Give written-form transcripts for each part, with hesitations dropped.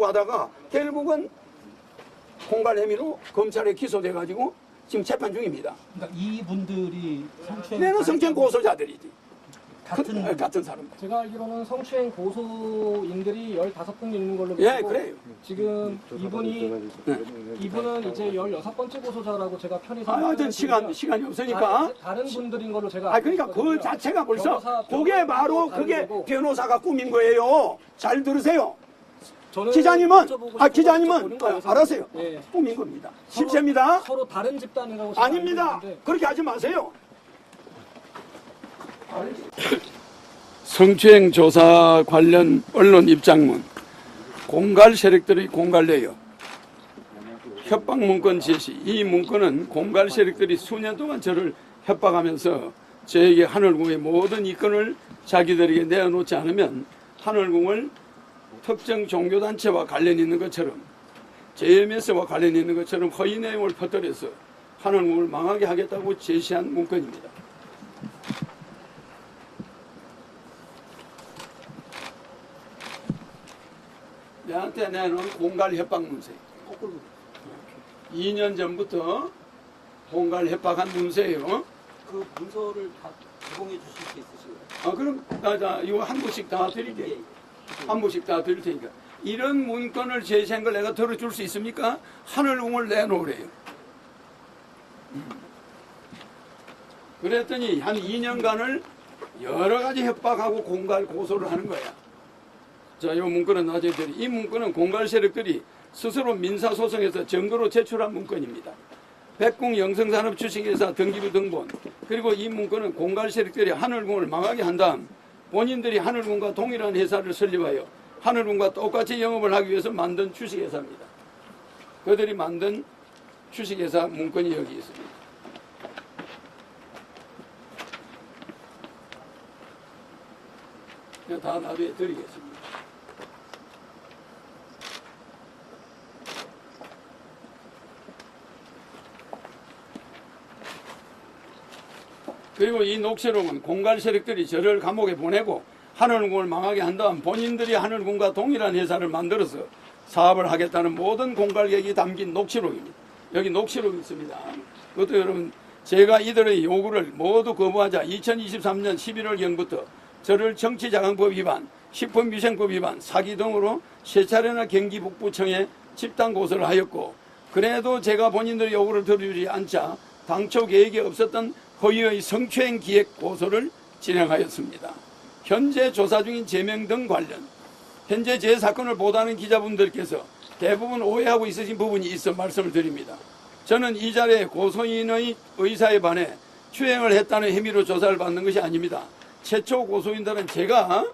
하려고 하다가 결국은 공갈 혐의로 검찰에 기소돼가지고 지금 재판 중입니다. 그러니까 이분들이 성추행 내는 성추행 고소자들이지. 같은 사람들. 제가 알기로는 성추행 고소인들이 15분 있는 걸로 예, 믿고 그래요. 지금 이분은 이제 16번째 고소자라고 제가 편의상 하여튼 시간이 없으니까. 다른 분들인 걸로 제가 그러니까 그 있거든요. 자체가 벌써 그게 변호사 바로 다른 그게 거고. 변호사가 꾸민 거예요. 잘 들으세요. 저는 기자님은 여쭤보고 기자님은 싶은 거예요. 알았어요. 예. 꾸민 겁니다. 서로- 실세입니다. 서로 다른 집단이라고 제가 아닙니다. 알고 있는데 그렇게 하지 마세요. 성추행 조사 관련 언론 입장문. 공갈 세력들이 공갈래요. 협박 문건 제시. 이 문건은 공갈 세력들이 수년 동안 저를 협박하면서 저에게 하늘궁의 모든 이권을 자기들에게 내어놓지 않으면 하늘궁을 특정 종교단체와 관련 있는 것처럼 JMS와 관련 있는 것처럼 허위 내용을 퍼뜨려서 하늘궁을 망하게 하겠다고 제시한 문건입니다. 내한테 내놓은 공갈 협박 문세. 2년 전부터 공갈 협박한 문세예요. 그 문서를 다 제공해 주실 수 있으신가요? 그럼 이거 한 부씩 다 드릴게요. 한 부씩 다 드릴 테니까. 이런 문건을 제시한 걸 내가 들어줄 수 있습니까? 하늘궁을 내놓으래요. 그랬더니 한 2년간을 여러 가지 협박하고 공갈 고소를 하는 거야. 자, 이 문건은 나중에 드리. 이 문건은 공갈 세력들이 스스로 민사소송에서 증거로 제출한 문건입니다. 백궁 영성산업 주식회사 등기부 등본. 그리고 이 문건은 공갈 세력들이 하늘궁을 망하게 한 다음 본인들이 하늘궁과 동일한 회사를 설립하여 하늘궁과 똑같이 영업을 하기 위해서 만든 주식회사입니다. 그들이 만든 주식회사 문건이 여기 있습니다. 다 나중에 드리겠습니다. 그리고 이 녹취록은 공갈 세력들이 저를 감옥에 보내고 하늘궁을 망하게 한 다음 본인들이 하늘궁과 동일한 회사를 만들어서 사업을 하겠다는 모든 공갈 계획이 담긴 녹취록입니다. 여기 녹취록이 있습니다. 그것도 여러분 제가 이들의 요구를 모두 거부하자 2023년 11월경부터 저를 정치자금법 위반, 식품위생법 위반, 사기 등으로 세 차례나 경기 북부청에 집단 고소를 하였고 그래도 제가 본인들의 요구를 들어주지 않자 당초 계획에 없었던 허위의 성추행 기획 고소를 진행하였습니다. 현재 조사 중인 제명 등 관련 현재 제 사건을 보도하는 기자분들께서 대부분 오해하고 있으신 부분이 있어 말씀을 드립니다. 저는 이 자리에 고소인의 의사에 반해 추행을 했다는 혐의로 조사를 받는 것이 아닙니다. 최초 고소인들은 제가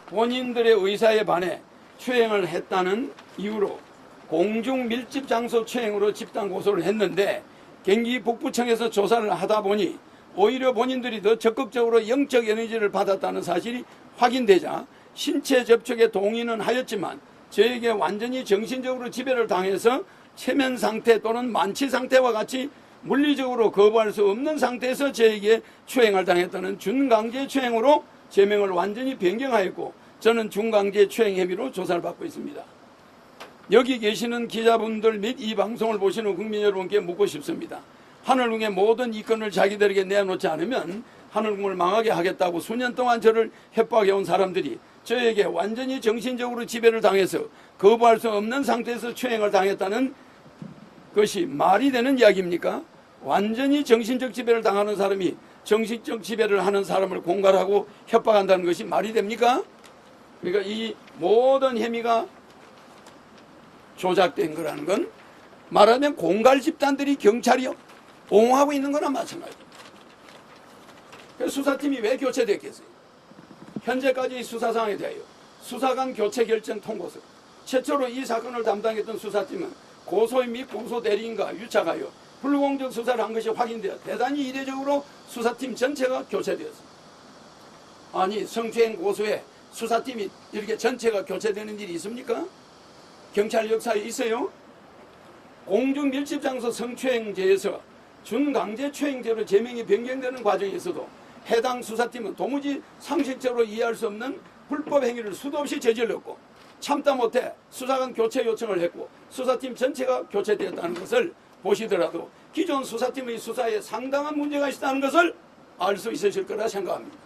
본인들의 의사에 반해 추행을 했다는 이유로 공중 밀집 장소 추행으로 집단 고소를 했는데 경기 북부청에서 조사를 하다 보니 오히려 본인들이 더 적극적으로 영적 에너지를 받았다는 사실이 확인되자 신체 접촉에 동의는 하였지만 저에게 완전히 정신적으로 지배를 당해서 체면 상태 또는 만취 상태와 같이 물리적으로 거부할 수 없는 상태에서 저에게 추행을 당했다는 준강제 추행으로 제명을 완전히 변경하였고 저는 준강제 추행 혐의로 조사를 받고 있습니다. 여기 계시는 기자분들 및 이 방송을 보시는 국민 여러분께 묻고 싶습니다. 하늘궁의 모든 이권을 자기들에게 내놓지 않으면 하늘궁을 망하게 하겠다고 수년 동안 저를 협박해온 사람들이 저에게 완전히 정신적으로 지배를 당해서 거부할 수 없는 상태에서 추행을 당했다는 것이 말이 되는 이야기입니까? 완전히 정신적 지배를 당하는 사람이 정신적 지배를 하는 사람을 공갈하고 협박한다는 것이 말이 됩니까? 그러니까 이 모든 혐의가 조작된 거라는 건 말하면 공갈 집단들이 경찰이 옹호하고 있는 거나 마찬가지입니다. 수사팀이 왜 교체됐겠어요? 현재까지 수사 상황에 대하여 수사관 교체 결정 통보서 최초로 이 사건을 담당했던 수사팀은 고소인 및 공소 대리인과 유착하여 불공정 수사를 한 것이 확인되어 대단히 이례적으로 수사팀 전체가 교체되었습니다. 아니 성추행 고소에 수사팀이 이렇게 전체가 교체되는 일이 있습니까? 경찰 역사에 있어요? 공중 밀집장소 성추행죄에서 준강제 추행죄로 제명이 변경되는 과정에서도 해당 수사팀은 도무지 상식적으로 이해할 수 없는 불법 행위를 수도 없이 저질렀고 참다 못해 수사관 교체 요청을 했고 수사팀 전체가 교체되었다는 것을 보시더라도 기존 수사팀의 수사에 상당한 문제가 있다는 것을 알 수 있으실 거라 생각합니다.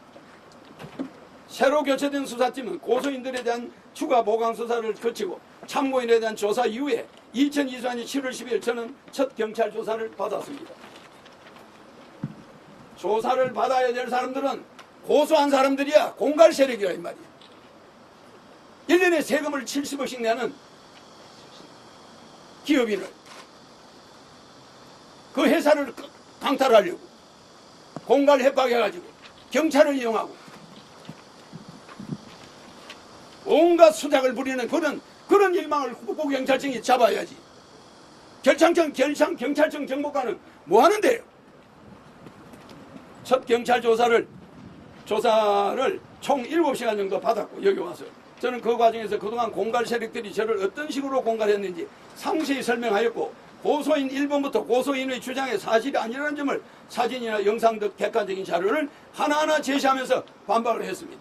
새로 교체된 수사팀은 고소인들에 대한 추가 보강 수사를 거치고 참고인에 대한 조사 이후에 2024년 7월 10일 저는 첫 경찰 조사를 받았습니다. 조사를 받아야 될 사람들은 고소한 사람들이야. 공갈 세력이라 이 말이야. 1년에 세금을 70억씩 내는 기업인을 그 회사를 강탈하려고 공갈 협박해가지고 경찰을 이용하고 온갖 수작을 부리는 그런 일망을 국보경찰청이 잡아야지. 경찰청 정보관은 뭐 하는데요? 첫 경찰 조사를 총 7시간 정도 받았고 여기 와서 저는 그 과정에서 그동안 공갈 세력들이 저를 어떤 식으로 공갈했는지 상세히 설명하였고 고소인 1번부터 고소인의 주장에 사실이 아니라는 점을 사진이나 영상 등 객관적인 자료를 하나하나 제시하면서 반박을 했습니다.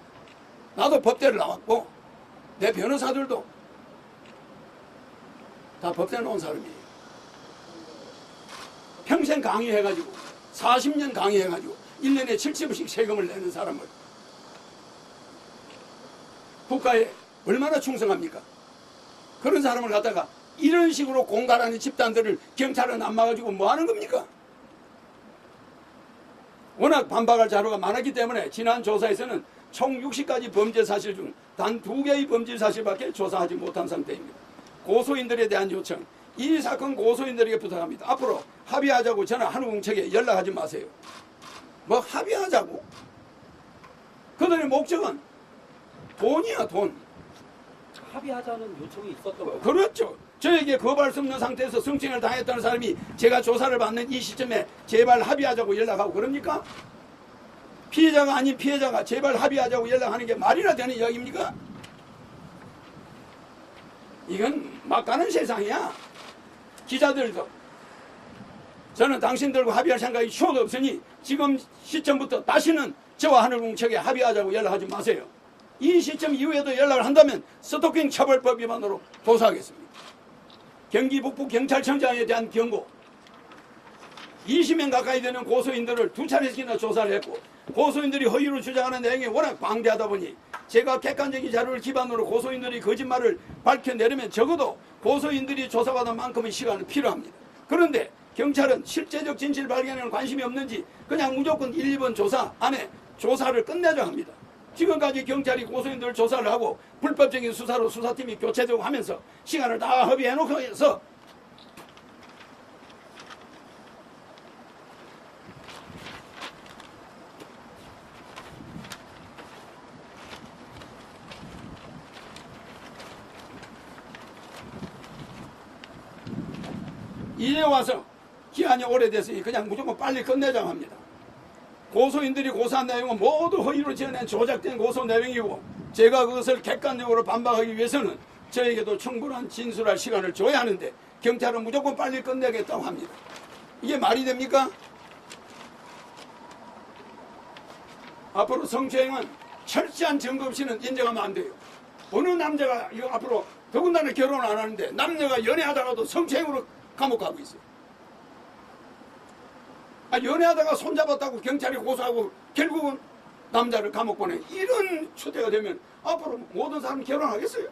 나도 법대를 나왔고 내 변호사들도 다 법대 나온 사람이에요. 평생 강의해가지고 40년 강의해가지고 1년에 70억씩 세금을 내는 사람을 국가에 얼마나 충성합니까? 그런 사람을 갖다가 이런 식으로 공갈하는 집단들을 경찰은 안 막아주고 뭐 하는 겁니까? 워낙 반박할 자료가 많았기 때문에 지난 조사에서는 총 60가지 범죄 사실 중 단 2개의 범죄 사실밖에 조사하지 못한 상태입니다. 고소인들에 대한 요청, 이 사건 고소인들에게 부탁합니다. 앞으로 합의하자고 저는 한우공청에 연락하지 마세요. 뭐 합의하자고? 그들의 목적은 돈이야 돈. 합의하자는 요청이 있었던 거예요. 그렇죠. 저에게 거부할 수 없는 상태에서 성추행을 당했다는 사람이 제가 조사를 받는 이 시점에 제발 합의하자고 연락하고 그럽니까? 피해자가 아닌 피해자가 제발 합의하자고 연락하는 게 말이나 되는 이야기입니까? 이건 막 가는 세상이야. 기자들도 저는 당신들과 합의할 생각이 추호도 없으니 지금 시점부터 다시는 저와 하늘공청에 합의하자고 연락하지 마세요. 이 시점 이후에도 연락을 한다면 스토킹 처벌법 위반으로 조사하겠습니다. 경기 북부 경찰청장에 대한 경고, 20명 가까이 되는 고소인들을 2차례씩이나 조사를 했고 고소인들이 허위로 주장하는 내용이 워낙 방대하다 보니 제가 객관적인 자료를 기반으로 고소인들이 거짓말을 밝혀내려면 적어도 고소인들이 조사받은 만큼의 시간은 필요합니다. 그런데 경찰은 실제적 진실 발견에는 관심이 없는지 그냥 무조건 1, 2번 조사 안에 조사를 끝내자 합니다. 지금까지 경찰이 고소인들을 조사를 하고 불법적인 수사로 수사팀이 교체되고 하면서 시간을 다 허비해놓고 해서 이제 와서 기한이 오래됐으니 그냥 무조건 빨리 끝내자고 합니다. 고소인들이 고소한 내용은 모두 허위로 지어낸 조작된 고소 내용이고 제가 그것을 객관적으로 반박하기 위해서는 저에게도 충분한 진술할 시간을 줘야 하는데 경찰은 무조건 빨리 끝내겠다고 합니다. 이게 말이 됩니까? 앞으로 성추행은 철저한 증거 없이는 인정하면 안 돼요. 어느 남자가 이거 앞으로 더군다나 결혼 안 하는데 남녀가 연애하다가도 성추행으로 감옥 가고 있어요. 연애하다가 손잡았다고 경찰이 고소하고 결국은 남자를 감옥 보내. 이런 추대가 되면 앞으로 모든 사람 결혼하겠어요?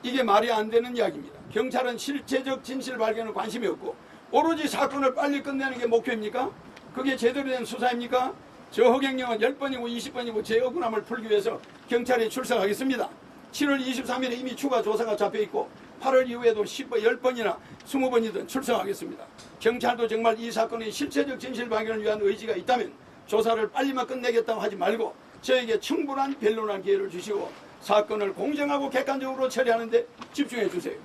이게 말이 안 되는 이야기입니다. 경찰은 실체적 진실 발견에 관심이 없고 오로지 사건을 빨리 끝내는 게 목표입니까? 그게 제대로 된 수사입니까? 저 허경영은 10번이고 20번이고 제 억울함을 풀기 위해서 경찰에 출석하겠습니다. 7월 23일에 이미 추가 조사가 잡혀있고 8월 이후에도 10번이나 20번이든 출석하겠습니다. 경찰도 정말 이 사건의 실체적 진실 발견을 위한 의지가 있다면 조사를 빨리만 끝내겠다고 하지 말고 저에게 충분한 변론할 기회를 주시고 사건을 공정하고 객관적으로 처리하는 데 집중해 주세요.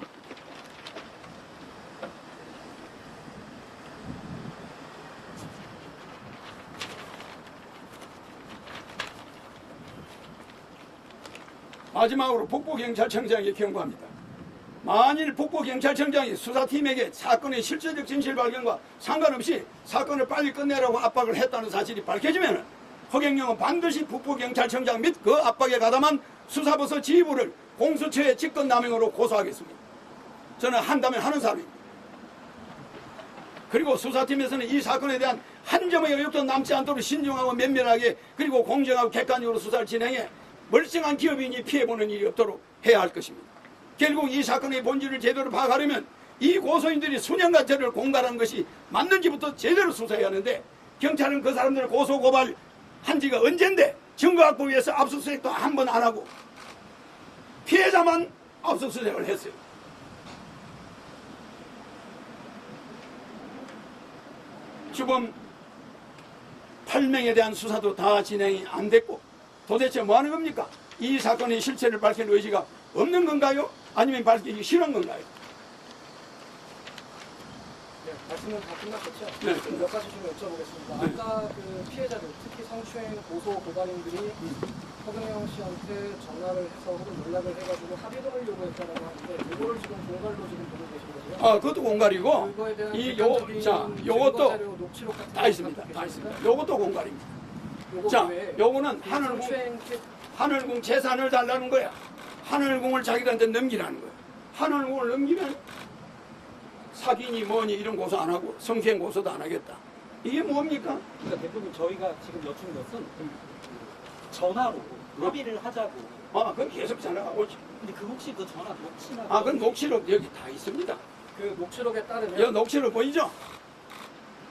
마지막으로 북부경찰청장에게 경고합니다. 만일 북부경찰청장이 수사팀에게 사건의 실체적 진실 발견과 상관없이 사건을 빨리 끝내라고 압박을 했다는 사실이 밝혀지면 허경영은 반드시 북부경찰청장 및 그 압박에 가담한 수사부서 지휘부를 공수처의 직권남용으로 고소하겠습니다. 저는 한다면 하는 사람입니다. 그리고 수사팀에서는 이 사건에 대한 한 점의 의혹도 남지 않도록 신중하고 면밀하게 그리고 공정하고 객관적으로 수사를 진행해 멀쩡한 기업인이 피해보는 일이 없도록 해야 할 것입니다. 결국 이 사건의 본질을 제대로 파악하려면 이 고소인들이 수년간 저를 공갈한 것이 맞는지부터 제대로 수사해야 하는데 경찰은 그 사람들을 고소고발한 지가 언젠데 증거 확보 위해서 압수수색도 한 번 안 하고 피해자만 압수수색을 했어요. 주범 8명에 대한 수사도 다 진행이 안 됐고 도대체 뭐 하는 겁니까? 이 사건의 실체를 밝힐 의지가 없는 건가요? 아니면 밝히기 싫은 건가요? 네, 말씀은 다 끝났겠죠? 네, 좀 몇 가지 좀 여쭤보겠습니다. 아까 그 피해자들, 특히 성추행 고소 고발인들이 허경영 씨한테 전화를 해서 혹은 연락을 해가지고 합의금을 요구했다고 하는데 이거를 지금 공갈로 지금 보고 계신 거죠? 아, 그것도 공갈이고 그거에 대한 이 자, 요것도 다 있습니다. 다 있습니다. 요것도 공갈입니다. 자, 요거는 하늘궁 재산을 달라는 거야. 하늘궁을 자기들한테 넘기라는 거야. 하늘궁을 넘기면 사기니 뭐니 이런 고소 안 하고 성추행 고소도 안 하겠다. 이게 뭡니까? 그러니까 대표님 저희가 지금 여쭌 것은 전화로 합의를 하자고. 아, 그건 계속 전화가 오지. 근데 그 혹시 그 전화 녹취나 아, 그건 녹취록 여기 다 있습니다. 그 녹취록에 따르면 여기 녹취록 보이죠?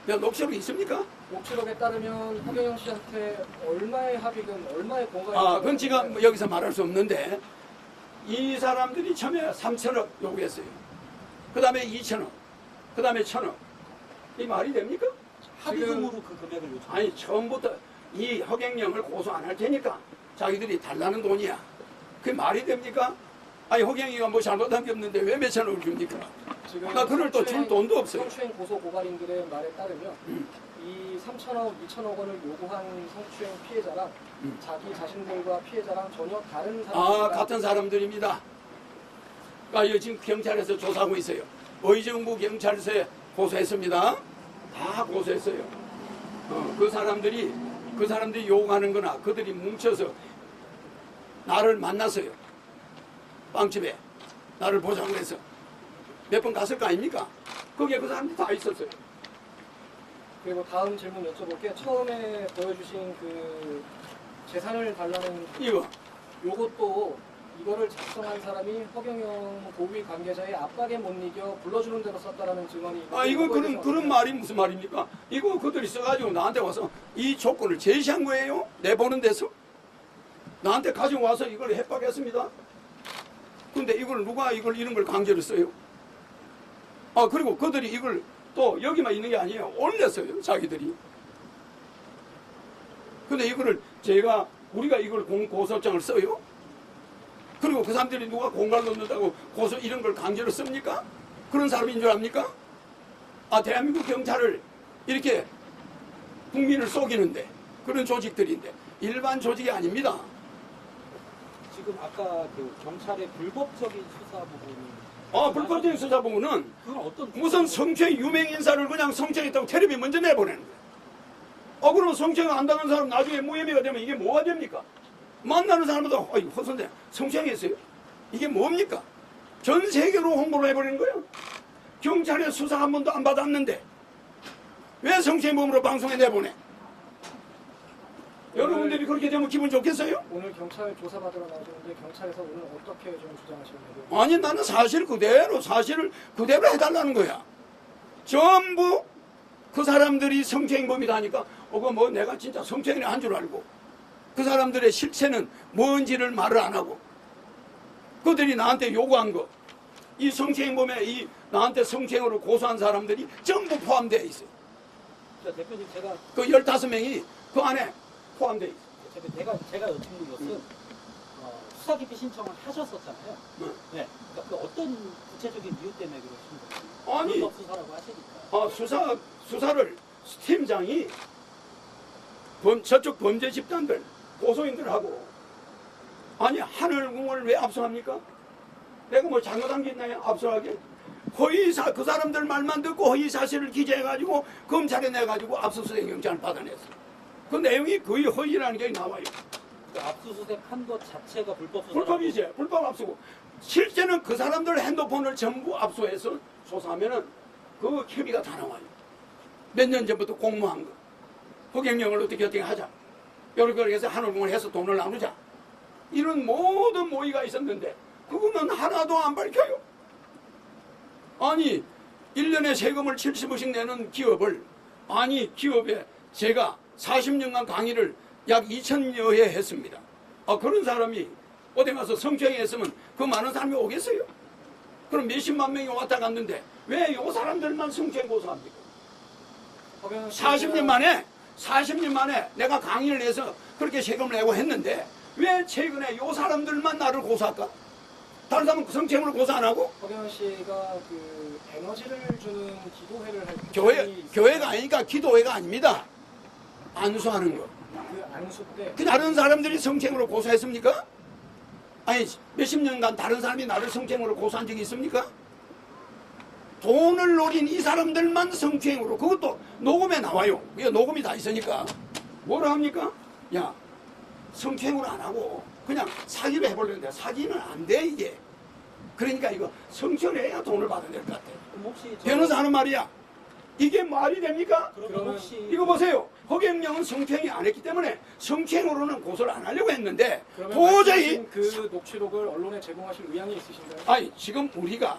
여기 녹취록 있습니까? 녹취록에 따르면 허경영 씨한테 얼마의 합의금, 얼마의 공갈 아, 그건 지금 뭐 여기서 말할 수 없는데 이 사람들이 처음에 3천억 요구했어요. 그 다음에 2천억, 그 다음에 1천억. 이 말이 됩니까? 합의금으로 그 금액을 요청. 아니, 처음부터 이 허경영을 고소 안 할 테니까 자기들이 달라는 돈이야. 그게 말이 됩니까? 아니, 허경영이가 뭐 잘못한 게 없는데 왜 몇천억을 줍니까? 지금 나 그걸 또 줄 돈도 없어요. 성추행 고소 고발인들의 말에 따르면 이 3천억, 2천억 원을 요구한 성추행 피해자랑 자기 자신들과 피해자랑 전혀 다른 사람들. 아, 같은 사람들입니다. 아, 이거 지금 경찰에서 조사하고 있어요. 의정부 경찰서에 고소했습니다. 다 고소했어요. 그 사람들이 요구하는 거나 그들이 뭉쳐서 나를 만났어요. 빵집에 나를 보자고 해서 몇 번 갔을 거 아닙니까? 거기에 그 사람들이 다 있었어요. 그리고 다음 질문 여쭤볼게요. 처음에 보여주신 그 재산을 달라는 이거 요것도 이거를 작성한 사람이 허경영 고위 관계자의 압박에 못 이겨 불러주는 대로 썼다라는 증언이 아, 이거 그런 말이 무슨 말입니까? 이거 그들이 써가지고 나한테 와서 이 조건을 제시한 거예요? 내보는 데서? 나한테 가져와서 이걸 협박했습니다. 근데 이걸 누가 이런 걸 강제로 써요? 아, 그리고 그들이 이걸 또 여기만 있는 게 아니에요. 올렸어요, 자기들이. 근데 이거를 우리가 이걸 고소장을 써요? 그리고 그 사람들이 누가 공갈로 넣는다고 고소 이런 걸 강제로 씁니까? 그런 사람인 줄 압니까? 아, 대한민국 경찰을 이렇게 국민을 속이는데 그런 조직들인데 일반 조직이 아닙니다. 지금 아까 그 경찰의 불법적인 수사 부분이. 아, 불법적인 수사 부분은 그건 어떤 무슨 성추행 유명 인사를 그냥 성추행했다고 텔레비 먼저 내보내는 거예요. 그러면 성추행 안 당한 사람 나중에 무혐의가 되면 이게 뭐가 됩니까? 만나는 사람마다 허 선생 성추행했어요? 이게 뭡니까? 전 세계로 홍보를 해버리는 거예요. 경찰의 수사 한 번도 안 받았는데 왜 성추행범으로 방송에 내보내? 여러분들이 그렇게 되면 기분 좋겠어요? 오늘 경찰 조사받으러 나오셨는데 경찰에서 오늘 어떻게 좀 주장하시는 아니, 나는 사실을 그대로 해달라는 거야. 전부 그 사람들이 성추행범이다 하니까 그거 뭐 내가 진짜 성추행을 한 줄 알고 그 사람들의 실체는 뭔지를 말을 안 하고 그들이 나한테 요구한 거 이 성추행범에 이 나한테 성추행으로 고소한 사람들이 전부 포함되어 있어요. 자, 대표님 제가 그 15명이 그 안에 포함되어 있어요. 제가 여쭙는 것은 수사 기피 신청을 하셨었잖아요. 네. 그러니까 그 어떤 구체적인 이유 때문에 그러신 거예요? 아니, 불법 수사라고 하시니까. 수사를 팀장이 저쪽 범죄 집단들 고소인들하고 아니 하늘궁을 왜 압수합니까? 내가 뭐 잘못한 게 있나요? 압수하게? 허위사 그 사람들 말만 듣고 허위 사실을 기재해가지고 검찰에 내가지고 압수수색 영장을 받아냈어. 그 내용이 거의 허위라는 게 나와요. 그러니까 압수수색 한 것 자체가 불법 수사. 불법이지. 불법 압수고. 실제는 그 사람들 핸드폰을 전부 압수해서 조사하면은 그 혐의가 다 나와요. 몇 년 전부터 공모한 거. 허경영을 어떻게 하자. 이렇게 해서 하늘공을 해서 돈을 나누자. 이런 모든 모의가 있었는데 그거는 하나도 안 밝혀요. 아니 1년에 세금을 70억씩 내는 기업을 아니 기업에 제가 40년간 강의를 약 2,000여 회 했습니다. 그런 사람이 어디 가서 성추행에 했으면 그 많은 사람이 오겠어요? 그럼 몇십만 명이 왔다 갔는데 왜 이 사람들만 성추행 고소합니까? 40년 만에 내가 강의를 해서 그렇게 세금을 내고 했는데 왜 최근에 이 사람들만 나를 고소할까? 다른 사람은 성추행으로 고소 안 하고? 허경영 씨가 그 에너지를 주는 기도회를 할 교회가 아니니까 기도회가 아닙니다. 안수하는 거. 그 안수 때 그 다른 사람들이 성추행으로 고소했습니까? 아니 몇십 년간 다른 사람이 나를 성추행으로 고소한 적이 있습니까? 돈을 노린 이 사람들만 성추행으로 그것도 녹음에 나와요. 이게 녹음이 다 있으니까 뭐라 합니까? 야 성추행으로 안 하고 그냥 사기로 해보려는데 사기는 안 돼 이게. 그러니까 이거 성추행을 해야 돈을 받아야 될 것 같아. 그럼 혹시 변호사 하는 말이야. 이게 말이 됩니까? 그러면 혹시 이거 보세요. 허경영은 성추행이 안 했기 때문에 성추행으로는 고소를 안 하려고 했는데 그러면 도저히 말씀하신 그 녹취록을 언론에 제공하실 의향이 있으신가요? 아니 지금 우리가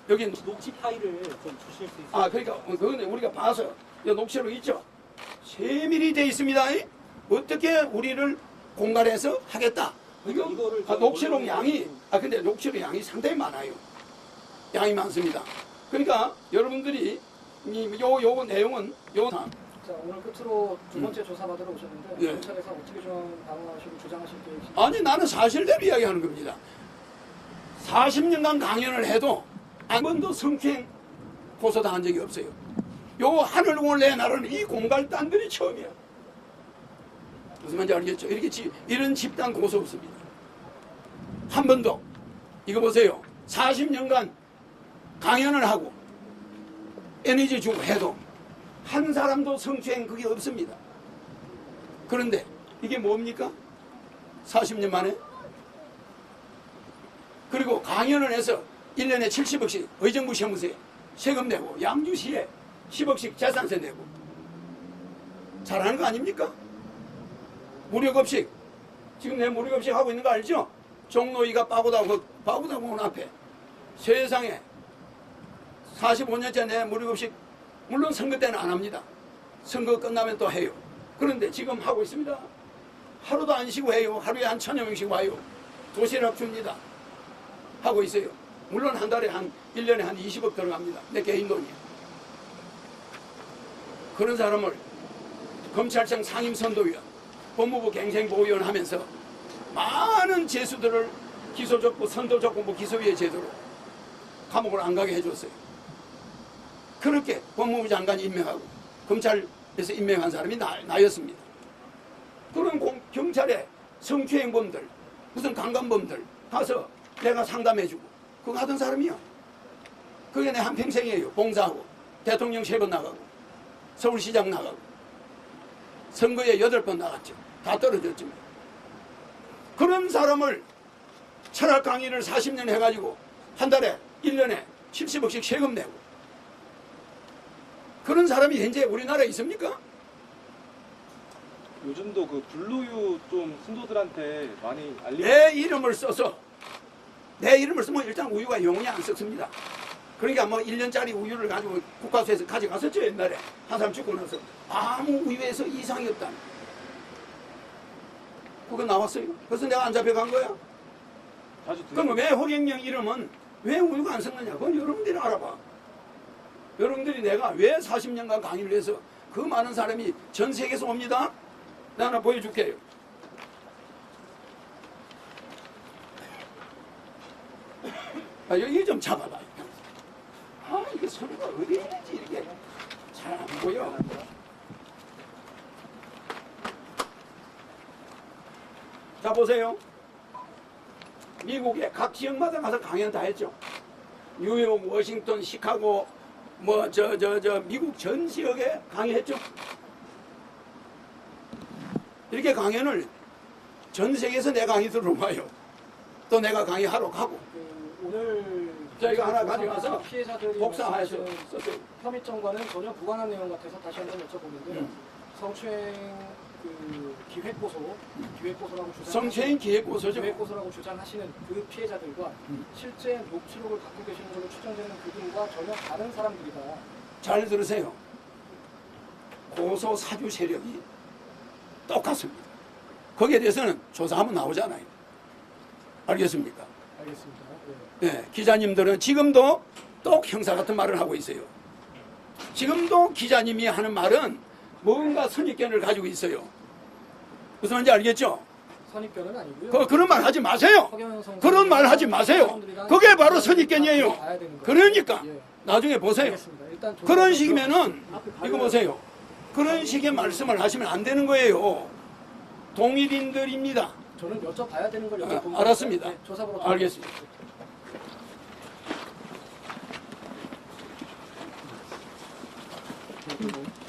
여기 녹취 파일을 좀 주실 수 있어요? 그러니까 그건 우리가 봐서 이 녹취록 있죠. 세밀히 돼 있습니다. 어떻게 우리를 공갈해서 하겠다. 그러니까 이거를 녹취록 언론에 양이 근데 녹취록 양이 상당히 많아요. 양이 많습니다. 그러니까 여러분들이 요 내용은 자, 오늘 끝으로 두 번째 조사 받으러 오셨는데 예. 검찰에서 어떻게 좀 방어하시고 주장하실 계획이신가요? 아니 나는 사실대로 이야기하는 겁니다. 40년간 강연을 해도 한 번도 성추행 고소당한 적이 없어요. 요 하늘공을 내나르는 이 공갈단들이 처음이야. 무슨 말인지 알겠죠? 이런 집단 고소 없습니다. 한 번도. 이거 보세요. 40년간 강연을 하고 에너지 주고 해도 한 사람도 성추행 그게 없습니다. 그런데 이게 뭡니까? 40년 만에? 그리고 강연을 해서 1년에 70억씩 의정부 세무서에 세금 내고 양주시에 10억씩 재산세 내고 잘하는 거 아닙니까? 무료급식 지금 내 무료급식 하고 있는 거 알죠? 종로이가 빠고다공원 앞에 세상에 45년째 내 무료급식 물론 선거 때는 안 합니다. 선거 끝나면 또 해요. 그런데 지금 하고 있습니다. 하루도 안 쉬고 해요. 하루에 한 1,000여 명씩 와요. 도시락 줍니다. 하고 있어요. 물론 한 달에 1년에 한 20억 들어갑니다. 내 개인 돈이야. 그런 사람을 검찰청 상임선도위원, 법무부 갱생보호위원 하면서 많은 죄수들을 기소적고 선도적고 기소유예 제도로 감옥을 안 가게 해줬어요. 그렇게 법무부 장관이 임명하고 검찰에서 임명한 사람이 나였습니다. 그런 경찰에 성추행범들 무슨 강간범들 가서 내가 상담해주고 그거 하던 사람이야. 그게 내 한평생이에요. 봉사하고 대통령 3번 나가고 서울시장 나가고 선거에 8번 나갔죠. 다 떨어졌지만 그런 사람을 철학 강의를 40년 해가지고 한 달에 1년에 70억씩 세금 내고 그런 사람이 현재 우리나라에 있습니까? 요즘도 그 블루유 좀 신도들한테 많이 알리고 내 이름을 써서 내 이름을 쓰면 일단 우유가 영원히 안 썩습니다. 그러니까 뭐 1년짜리 우유를 가지고 국가수에서 가져갔었죠. 옛날에 한 사람 죽고 나서 아무 우유에서 이상이 없다. 그거 나왔어요. 그래서 내가 안 잡혀간 거야. 자주 그럼 왜 허경영 이름은 왜 우유가 안 썩느냐? 그건 여러분들이 알아봐. 여러분들이 내가 왜 40년간 강의를 해서 그 많은 사람이 전 세계에서 옵니다. 내가 하나 보여줄게요. 여기 좀 잡아봐. 이게 손가 어디 있는지 이렇게 잘 안 보여. 자, 보세요. 미국의 각 지역마다 가서 강연 다 했죠. 뉴욕, 워싱턴, 시카고, 뭐 미국 전 지역에 강의했죠. 이렇게 강연을 전 세계에서 내 강의 들어와요. 또 내가 강의하러 가고. 오늘 저희가 하나 가져가서 피해자들이 복사해서 말씀하신 썼어요. 혐의점과는 전혀 무관한 내용 같아서 다시 한번 여쭤보는데요. 성추행 기획고소라고 성추행 기획고소죠. 기획고소라고 주장하시는 그 피해자들과 실제 녹취록을 갖고 계시는 걸로 추정되는 그분과 전혀 다른 사람들이다. 잘 들으세요. 고소 사주 세력이 똑같습니다. 거기에 대해서는 조사하면 나오잖아요. 알겠습니까? 알겠습니다. 네, 기자님들은 지금도 또 형사 같은 말을 하고 있어요. 지금도 기자님이 하는 말은 뭔가 선입견을 가지고 있어요. 무슨 말인지 알겠죠? 선입견은 아니고요. 그런 말 하지 마세요. 그런 말 하지 마세요. 그게 바로 선입견이에요. 그러니까 나중에 보세요. 그런 식이면은 이거 보세요. 그런 식의 말씀을 하시면 안 되는 거예요. 동일인들입니다. 저는 여쭤봐야 되는 걸 여쭤본 거예요. 알았습니다. 네, 조사보러 알겠습니다.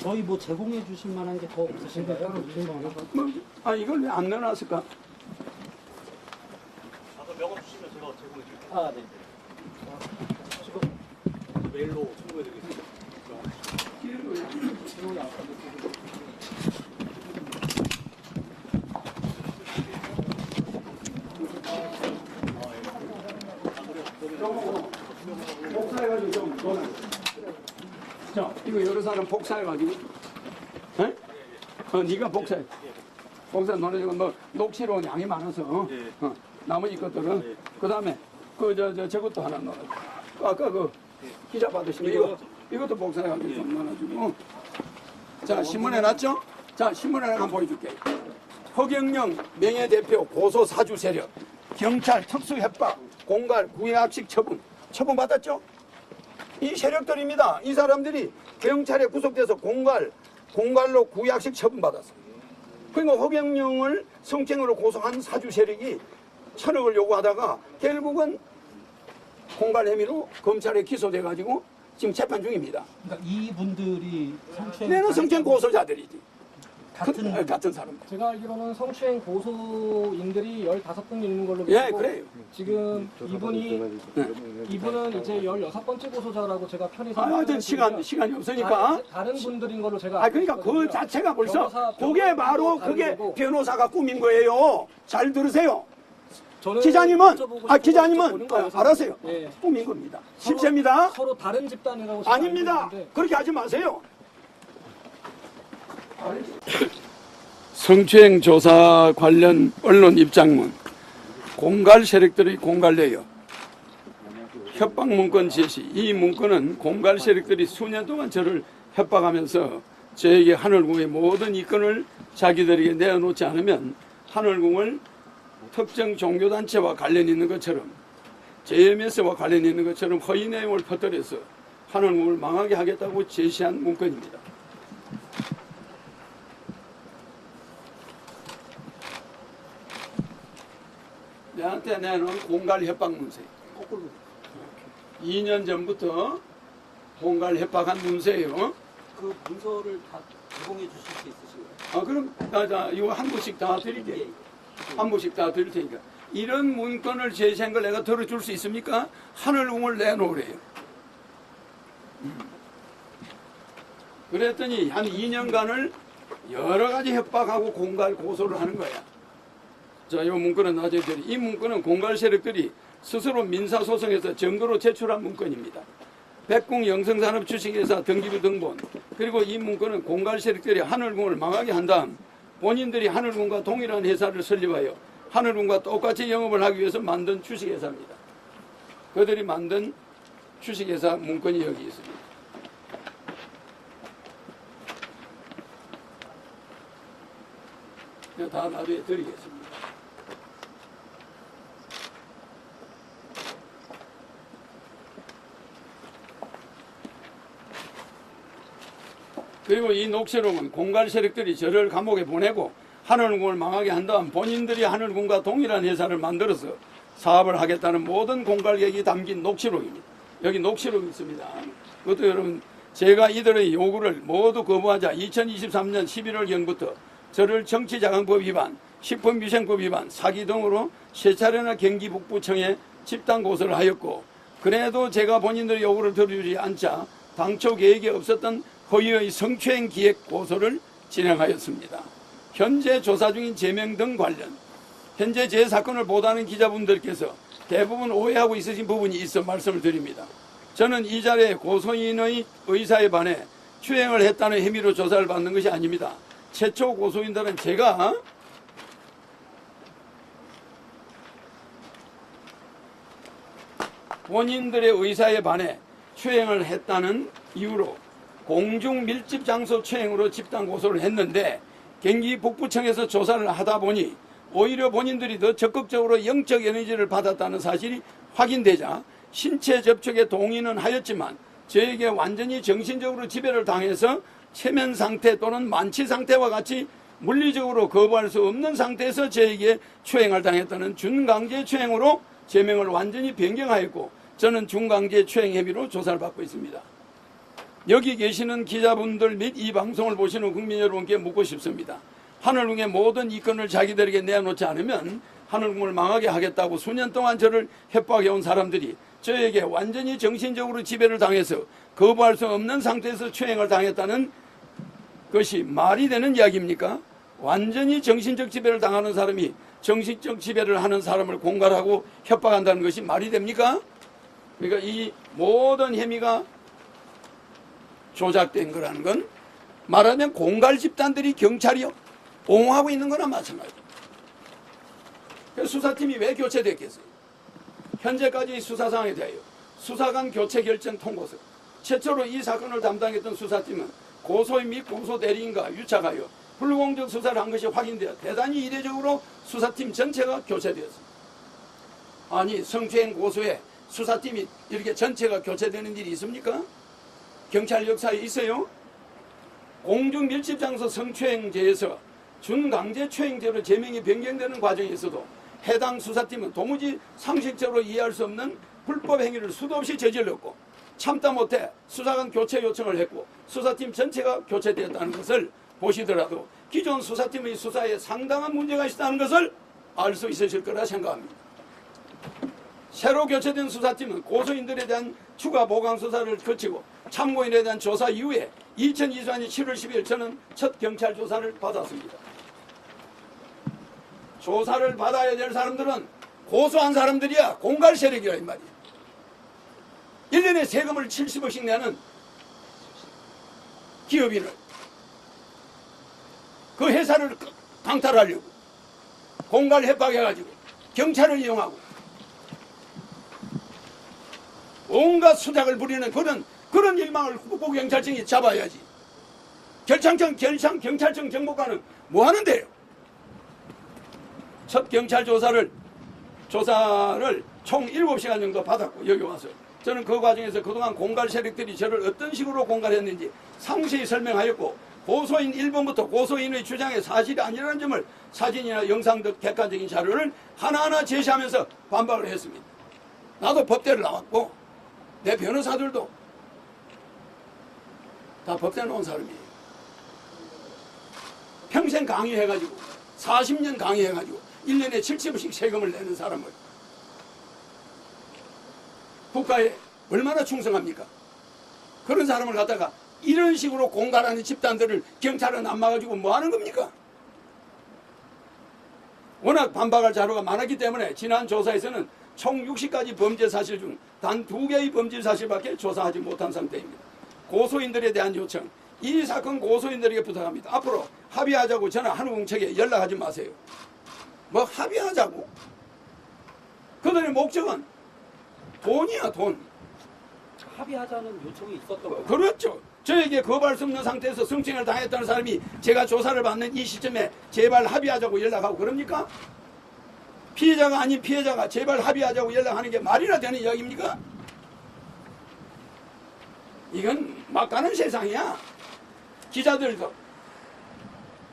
저희 뭐 제공해 주실 만한 게 더 없으신가요? 이걸 왜 안 넣어놨을까? 명함 주시면 제가 제공해 드릴게요. 아, 네. 지금 메일로 청구해 드리겠습니다. 복사해가지고 좀 넣어놔. 자, 이거 여러 사람 복사해가지고, 에? 네가 복사해. 복사 넣어가지고 뭐 녹취로 양이 많아서, 나머지 것들은 그 다음에 저것도 하나 넣어. 아까 그 기자 받으신 거 이것도 복사해가지고 좀 넣어가지고. 자, 신문에 놨죠? 자, 신문에 한번 보여줄게. 허경영 명예대표 고소 사주 세력, 경찰 특수 협박, 공갈 구약식 처분 받았죠? 이 세력들입니다. 이 사람들이 경찰에 구속돼서 공갈로 구약식 처분받았어요. 그러니까 허경영을 성추행으로 고소한 사주 세력이 1,000억을 요구하다가 결국은 공갈 혐의로 검찰에 기소돼가지고 지금 재판 중입니다. 그러니까 이분들이 성추행 내는 성추행 고소자들이지. 같은 사람들. 제가 알기로는 성추행 고소인들이 15분 있는 걸로 예, 믿고 그래요. 지금 이분은 이제 16번째 고소자라고 제가 편히 하여튼 시간이 없으니까. 다른 분들인 걸로 제가 그러니까 그 있거든요. 자체가 벌써 변호사, 그게 바로 다른 그게 거고. 변호사가 꾸민 거예요. 잘 들으세요. 저는 기자님은 여쭤보는 거여서. 알았어요. 예. 꾸민 겁니다. 실체입니다. 서로 다른 집단이라고 제가 아닙니다. 알고 있는데 그렇게 하지 마세요. 성추행 조사 관련 언론 입장문. 공갈 세력들의 공갈내역. 협박 문건 제시. 이 문건은 공갈 세력들이 수년 동안 저를 협박하면서 저에게 하늘궁의 모든 이권을 자기들에게 내어놓지 않으면 하늘궁을 특정 종교단체와 관련 있는 것처럼 JMS와 관련 있는 것처럼 허위 내용을 퍼뜨려서 하늘궁을 망하게 하겠다고 제시한 문건입니다. 내한테 내놓은 공갈 협박 문세. 거꾸로. 2년 전부터 공갈 협박한 문세예요. 그 문서를 다 제공해 주실 수 있으신가요? 그럼 이거 한 부씩 다 드릴게요. 한 부씩 다 드릴 테니까. 이런 문건을 제시한 걸 내가 들어줄 수 있습니까? 하늘궁을 내놓으래요. 그랬더니 한 2년간을 여러 가지 협박하고 공갈 고소를 하는 거야. 자, 이 문건은 나중에 드리. 이 문건은 공갈 세력들이 스스로 민사소송에서 증거로 제출한 문건입니다. 백궁 영성산업 주식회사 등기부 등본. 그리고 이 문건은 공갈 세력들이 하늘궁을 망하게 한 다음 본인들이 하늘궁과 동일한 회사를 설립하여 하늘궁과 똑같이 영업을 하기 위해서 만든 주식회사입니다. 그들이 만든 주식회사 문건이 여기 있습니다. 다 나중에 드리겠습니다. 그리고 이 녹취록은 공갈 세력들이 저를 감옥에 보내고 하늘궁을 망하게 한 다음 본인들이 하늘궁과 동일한 회사를 만들어서 사업을 하겠다는 모든 공갈객이 담긴 녹취록입니다. 여기 녹취록이 있습니다. 그것도 여러분, 제가 이들의 요구를 모두 거부하자 2023년 11월경부터 저를 정치자금법 위반, 식품위생법 위반, 사기 등으로 세 차례나 경기 북부청에 집단 고소를 하였고, 그래도 제가 본인들의 요구를 들어주지 않자 당초 계획에 없었던 허위의 성추행 기획 고소를 진행하였습니다. 현재 조사 중인 제명 등 관련, 현재 제 사건을 보도하는 기자분들께서 대부분 오해하고 있으신 부분이 있어 말씀을 드립니다. 저는 이 자리에 고소인의 의사에 반해 추행을 했다는 혐의로 조사를 받는 것이 아닙니다. 최초 고소인들은 제가 본인들의 의사에 반해 추행을 했다는 이유로 공중 밀집 장소 추행으로 집단 고소를 했는데, 경기 북부청에서 조사를 하다 보니 오히려 본인들이 더 적극적으로 영적 에너지를 받았다는 사실이 확인되자 신체 접촉에 동의는 하였지만 저에게 완전히 정신적으로 지배를 당해서 체면 상태 또는 만취 상태와 같이 물리적으로 거부할 수 없는 상태에서 저에게 추행을 당했다는 준강제 추행으로 제명을 완전히 변경하였고, 저는 준강제 추행 혐의로 조사를 받고 있습니다. 여기 계시는 기자분들 및 이 방송을 보시는 국민 여러분께 묻고 싶습니다. 하늘궁의 모든 이권을 자기들에게 내놓지 않으면 하늘궁을 망하게 하겠다고 수년 동안 저를 협박해온 사람들이 저에게 완전히 정신적으로 지배를 당해서 거부할 수 없는 상태에서 추행을 당했다는 것이 말이 되는 이야기입니까? 완전히 정신적 지배를 당하는 사람이 정신적 지배를 하는 사람을 공갈하고 협박한다는 것이 말이 됩니까? 그러니까 이 모든 혐의가 조작된 거라는 건 말하면 공갈 집단들이 경찰이 옹호하고 있는 거나 마찬가지입니다. 그래서 수사팀이 왜 교체됐겠어요? 현재까지 수사 상황에 대하여 수사관 교체 결정 통보서, 최초로 이 사건을 담당했던 수사팀은 고소인 및 고소 대리인과 유착하여 불공정 수사를 한 것이 확인되어 대단히 이례적으로 수사팀 전체가 교체되었습니다. 아니, 성추행 고소에 수사팀이 이렇게 전체가 교체되는 일이 있습니까? 경찰 역사에 있어요? 공중 밀집 장소 성추행죄에서 준강제 추행죄로 제명이 변경되는 과정에서도 해당 수사팀은 도무지 상식적으로 이해할 수 없는 불법 행위를 수도 없이 저질렀고, 참다 못해 수사관 교체 요청을 했고 수사팀 전체가 교체되었다는 것을 보시더라도 기존 수사팀의 수사에 상당한 문제가 있다는 것을 알 수 있으실 거라 생각합니다. 새로 교체된 수사팀은 고소인들에 대한 추가 보강 수사를 거치고 참고인에 대한 조사 이후에 2024년 7월 10일 저는 첫 경찰 조사를 받았습니다. 조사를 받아야 될 사람들은 고소한 사람들이야 공갈 세력이라 이 말이야. 1년에 세금을 70억씩 내는 기업인을, 그 회사를 강탈하려고 공갈 협박해가지고 경찰을 이용하고 온갖 수작을 부리는 그런 일망을 국보경찰청이 잡아야지. 경찰청 정보관은 뭐 하는데요? 첫 경찰 조사를 총 7시간 정도 받았고 여기 와서 저는 그 과정에서 그동안 공갈 세력들이 저를 어떤 식으로 공갈했는지 상세히 설명하였고, 고소인 1번부터 고소인의 주장에 사실이 아니라는 점을 사진이나 영상 등 객관적인 자료를 하나하나 제시하면서 반박을 했습니다. 나도 법대를 나왔고 내 변호사들도 다 법대 나온 사람이에요. 평생 강의해가지고 40년 강의해가지고 1년에 70억씩 세금을 내는 사람을 국가에 얼마나 충성합니까? 그런 사람을 갖다가 이런 식으로 공갈하는 집단들을 경찰은 안 막아주고 뭐 하는 겁니까? 워낙 반박할 자료가 많았기 때문에 지난 조사에서는 총 60가지 범죄 사실 중 단 2개의 범죄 사실밖에 조사하지 못한 상태입니다. 고소인들에 대한 요청, 이 사건 고소인들에게 부탁합니다. 앞으로 합의하자고 저는 한우궁 측에 연락하지 마세요. 뭐 합의하자고? 그들의 목적은 돈이야, 돈. 합의하자는 요청이 있었던 거예요. 그렇죠. 저에게 거부할 수 없는 상태에서 성추행을 당했다는 사람이 제가 조사를 받는 이 시점에 제발 합의하자고 연락하고 그럽니까? 피해자가 아닌 피해자가 제발 합의하자고 연락하는 게 말이나 되는 이야기입니까? 이건 막 가는 세상이야. 기자들도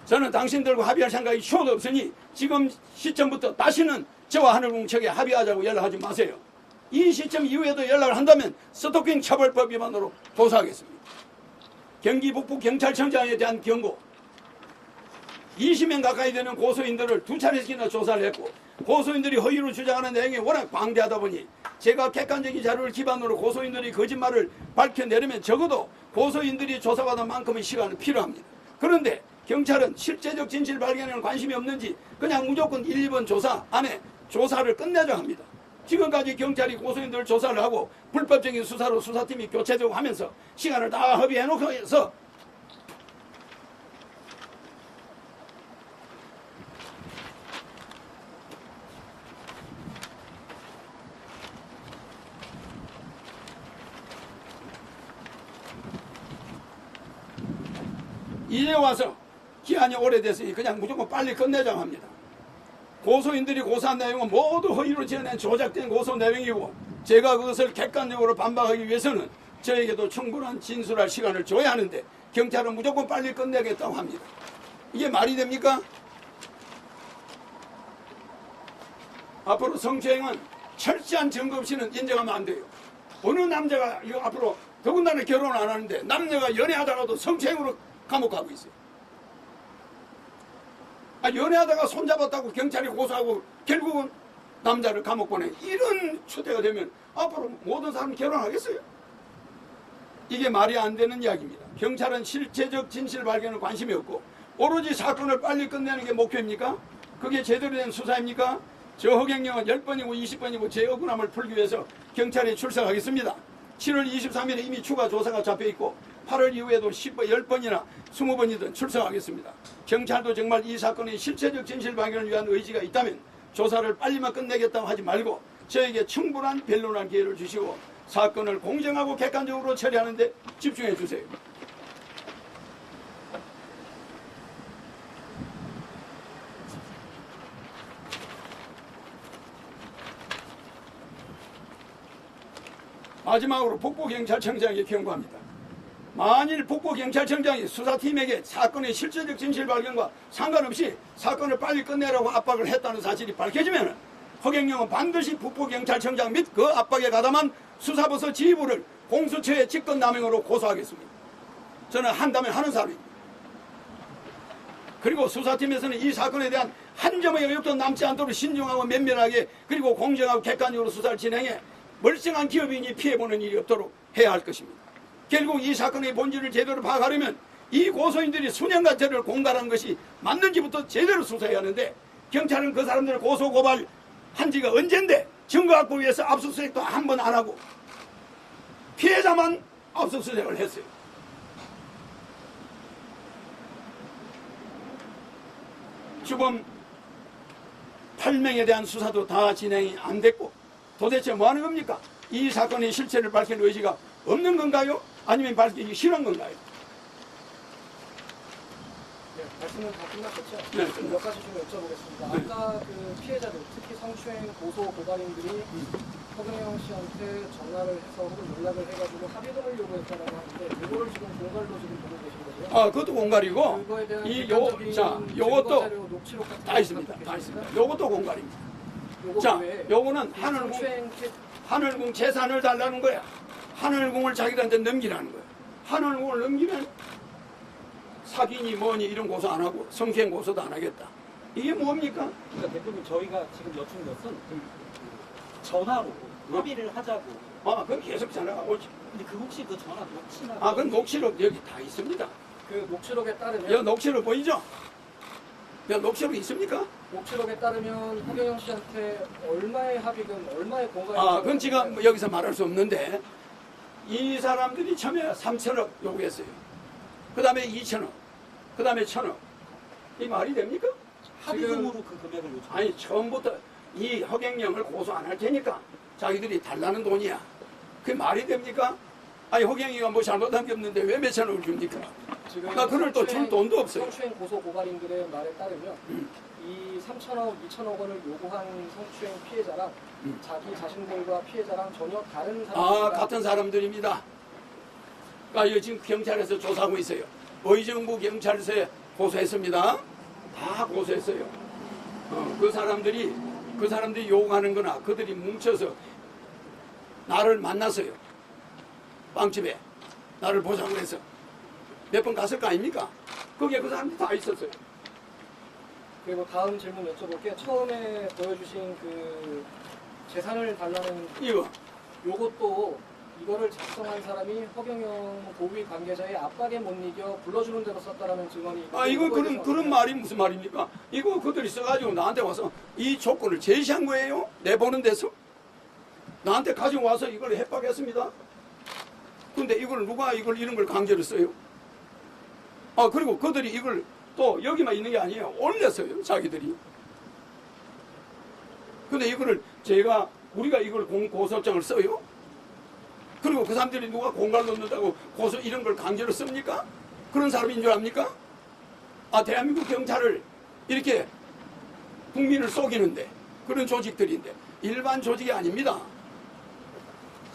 저는 당신들과 합의할 생각이 추호도 없으니 지금 시점부터 다시는 저와 하늘궁 측에 합의하자고 연락하지 마세요. 이 시점 이후에도 연락을 한다면 스토킹 처벌법 위반으로 조사하겠습니다. 경기 북부 경찰청장에 대한 경고, 20명 가까이 되는 고소인들을 2차례씩이나 조사를 했고 고소인들이 허위로 주장하는 내용이 워낙 방대하다 보니 제가 객관적인 자료를 기반으로 고소인들이 거짓말을 밝혀내려면 적어도 고소인들이 조사받은 만큼의 시간은 필요합니다. 그런데 경찰은 실제적 진실 발견에는 관심이 없는지 그냥 무조건 1, 2번 조사 안에 조사를 끝내자 합니다. 지금까지 경찰이 고소인들을 조사를 하고 불법적인 수사로 수사팀이 교체되고 하면서 시간을 다 허비해놓고 해서 이제 와서 기한이 오래됐으니 그냥 무조건 빨리 끝내자고 합니다. 고소인들이 고소한 내용은 모두 허위로 지어낸 조작된 고소 내용이고 제가 그것을 객관적으로 반박하기 위해서는 저에게도 충분한 진술할 시간을 줘야 하는데 경찰은 무조건 빨리 끝내겠다고 합니다. 이게 말이 됩니까? 앞으로 성추행은 철저한 증거 없이는 인정하면 안 돼요. 어느 남자가 이거 앞으로 더군다나 결혼 안 하는데 남녀가 연애하다가도 성추행으로 감옥 가고 있어요. 연애하다가 손잡았다고 경찰이 고소하고 결국은 남자를 감옥 보내. 이런 추대가 되면 앞으로 모든 사람이 결혼하겠어요? 이게 말이 안 되는 이야기입니다. 경찰은 실체적 진실 발견에 관심이 없고 오로지 사건을 빨리 끝내는 게 목표입니까? 그게 제대로 된 수사입니까? 저 허경영은 10번이고 20번이고 제 억울함을 풀기 위해서 경찰에 출석하겠습니다. 7월 23일에 이미 추가 조사가 잡혀있고 8월 이후에도 10번이나 20번이든 출석하겠습니다. 경찰도 정말 이 사건의 실체적 진실 발견을 위한 의지가 있다면 조사를 빨리만 끝내겠다고 하지 말고 저에게 충분한 변론할 기회를 주시고 사건을 공정하고 객관적으로 처리하는 데 집중해 주세요. 마지막으로 북부경찰청장에게 경고합니다. 만일 북부경찰청장이 수사팀에게 사건의 실체적 진실 발견과 상관없이 사건을 빨리 끝내라고 압박을 했다는 사실이 밝혀지면 허경영은 반드시 북부경찰청장 및 그 압박에 가담한 수사부서 지휘부를 공수처의 직권남용으로 고소하겠습니다. 저는 한다면 하는 사람입니다. 그리고 수사팀에서는 이 사건에 대한 한 점의 의혹도 남지 않도록 신중하고 면밀하게 그리고 공정하고 객관적으로 수사를 진행해 멀쩡한 기업인이 피해보는 일이 없도록 해야 할 것입니다. 결국 이 사건의 본질을 제대로 파악하려면 이 고소인들이 수년간 저를 공갈한 것이 맞는지부터 제대로 수사해야 하는데 경찰은 그 사람들을 고소 고발한 지가 언젠데 증거 확보 위해서 압수수색도 한 번 안 하고 피해자만 압수수색을 했어요. 주범 8명에 대한 수사도 다 진행이 안 됐고 도대체 뭐 하는 겁니까? 이 사건의 실체를 밝힐 의지가 없는 건가요? 아니면 밝히기 싫은 건가요? 네, 말씀은 다 끝났겠죠? 네, 몇 가지 좀 여쭤보겠습니다. 아까 그 피해자들, 특히 성추행 고소 고발인들이 허경영 씨한테 전화를 해서 혹은 연락을 해가지고 합의금을 요구했다라고 하는데 이거를 지금 공갈로 지금 보고 계신 거죠? 그것도 공갈이고 그거에 대한 요것도 자료, 녹취록 같은 다 있습니다. 다 있습니다. 요것도 공갈입니다. 자, 요거는 하늘궁 재산을 달라는 거야. 하늘궁을 자기들한테 넘기라는 거야. 하늘궁을 넘기면 사기니 뭐니 이런 고소 안 하고 성추행 고소도 안 하겠다. 이게 뭡니까? 그러니까 대표님 저희가 지금 여쭌 것은 전화로 합의를 하자고. 그건 계속 전화가 오지. 근데 그 혹시 그 전화 녹취나 그건 녹취록 여기 다 있습니다. 그 녹취록에 따르면 여 녹취록 보이죠? 여 녹취록 있습니까? 녹취록에 따르면 허경영 씨한테 얼마의 합의금, 얼마의 공갈 그건 지금 여기서 말할 수 없는데 이 사람들이 처음에 3천억 요구했어요. 그 다음에 2천억, 그 다음에 1천억. 이 말이 됩니까? 합의금으로 그 금액을 요청. 아니 처음부터 이 허경영을 고소 안 할 테니까 자기들이 달라는 돈이야. 그게 말이 됩니까? 아니 허경영이가 뭐 잘못한 게 없는데 왜 몇 천억을 줍니까? 그걸 또 줄 돈도 없어요. 성추행 고소 고발인들의 말에 따르면 이 3천억, 2천억 원을 요구한 성추행 피해자랑 자기 자신들과 피해자랑 전혀 다른 사람입니다. 같은 사람들입니다. 이거 지금 경찰에서 조사하고 있어요. 의정부 경찰서에 고소했습니다. 다 고소했어요. 그 사람들이 요구하는 거나 그들이 뭉쳐서 나를 만났어요. 빵집에 나를 보자고 해서 몇 번 갔을 거 아닙니까? 거기에 그 사람들이 다 있었어요. 그리고 다음 질문 여쭤볼게요. 처음에 보여주신 그 재산을 달라는 요것도 이거를 작성한 사람이 허경영 고위 관계자의 압박에 못 이겨 불러주는 대로 썼다라는 증언이. 이거 그런 말이 무슨 말입니까? 이거 그들이 써가지고 나한테 와서 이 조건을 제시한 거예요? 내보는 데서? 나한테 가지고 와서 이걸 협박했습니다. 근데 이걸 누가 이런 걸 강제로 써요? 그리고 그들이 이걸 또 여기만 있는 게 아니에요. 올렸어요, 자기들이. 근데 이거를 우리가 이걸 고소장을 써요? 그리고 그 사람들이 누가 공갈 넣는다고 이런 걸 강제로 씁니까? 그런 사람인 줄 압니까? 대한민국 경찰을 이렇게 국민을 속이는데 그런 조직들인데 일반 조직이 아닙니다.